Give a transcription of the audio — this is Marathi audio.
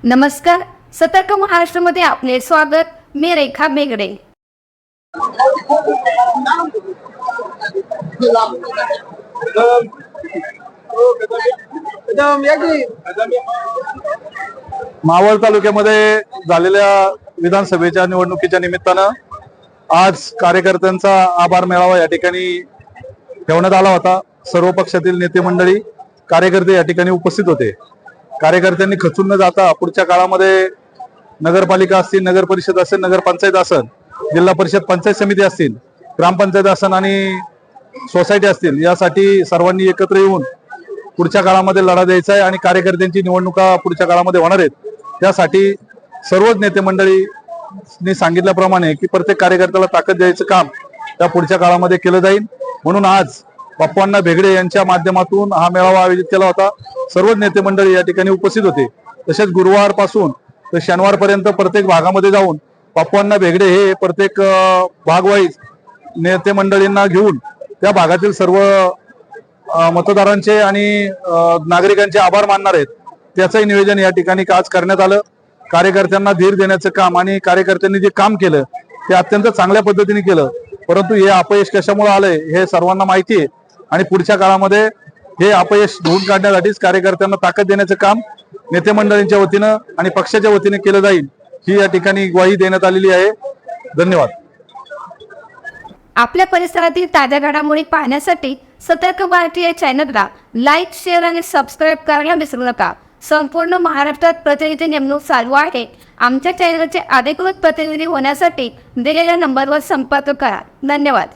नमस्कार. सतर्क महाराष्ट्रामध्ये आपले स्वागत. मी रेखा बेगडे. मावळ तालुक्यामध्ये झालेल्या विधानसभेच्या निवडणुकीच्या निमित्तानं आज कार्यकर्त्यांचा आभार मेळावा या ठिकाणी ठेवण्यात आला होता. सर्व पक्षातील नेते मंडळी कार्यकर्ते या ठिकाणी उपस्थित होते. कार्यकर्त्यांनी खचून न जाता पुढच्या काळामध्ये नगरपालिका असतील, नगर परिषद असेल, नगरपंचायत असेल, जिल्हा परिषद पंचायत समिती असतील, ग्रामपंचायत असेल आणि सोसायटी असतील, यासाठी सर्वांनी एकत्र येऊन पुढच्या काळामध्ये लढा द्यायचा आहे आणि कार्यकर्त्यांची निवडणुका पुढच्या काळामध्ये होणार आहेत. त्यासाठी सर्वच नेते मंडळींनी सांगितल्याप्रमाणे की प्रत्येक कार्यकर्त्याला ताकद द्यायचं काम त्या पुढच्या काळामध्ये केलं जाईल. म्हणून आज बाप्पांना भेगडे यांच्या माध्यमातून हा मेळावा आयोजित केला होता. सर्वच नेते मंडळी या ठिकाणी उपस्थित होते. तसेच गुरुवार पासून तर शनिवार पर्यंत प्रत्येक भागामध्ये जाऊन बाप्पांना भेगडे हे प्रत्येक भागवाईज नेते मंडळींना घेऊन त्या भागातील सर्व मतदारांचे आणि नागरिकांचे आभार मानणार आहेत. त्याचंही नियोजन या ठिकाणी आज करण्यात आलं. कार्यकर्त्यांना धीर देण्याचं काम आणि कार्यकर्त्यांनी जे काम केलं ते अत्यंत चांगल्या पद्धतीने केलं. परंतु हे अपयश कशामुळे आलंय हे सर्वांना माहिती आहे आणि पुढच्या काळामध्ये हे अपयश धुवून काढण्यासाठीच कार्यकर्त्यांना ताकद देण्याचं काम नेते मंडळींच्या वतीनं आणि पक्षाच्या वतीने केलं जाईल, ही या ठिकाणी ग्वाही देण्यात आलेली आहे. धन्यवाद. आपल्या परिसरातील ताज्या घडामोडी पाहण्यासाठी सतर्क भारती या चॅनलला लाईक, शेअर आणि सबस्क्राईब करायला विसरू नका. संपूर्ण महाराष्ट्रात प्रतिनिधी नेमणूक चालू आहे. आमच्या चॅनलचे अधिकृत प्रतिनिधी होण्यासाठी दिलेल्या नंबरवर संपर्क करा. धन्यवाद.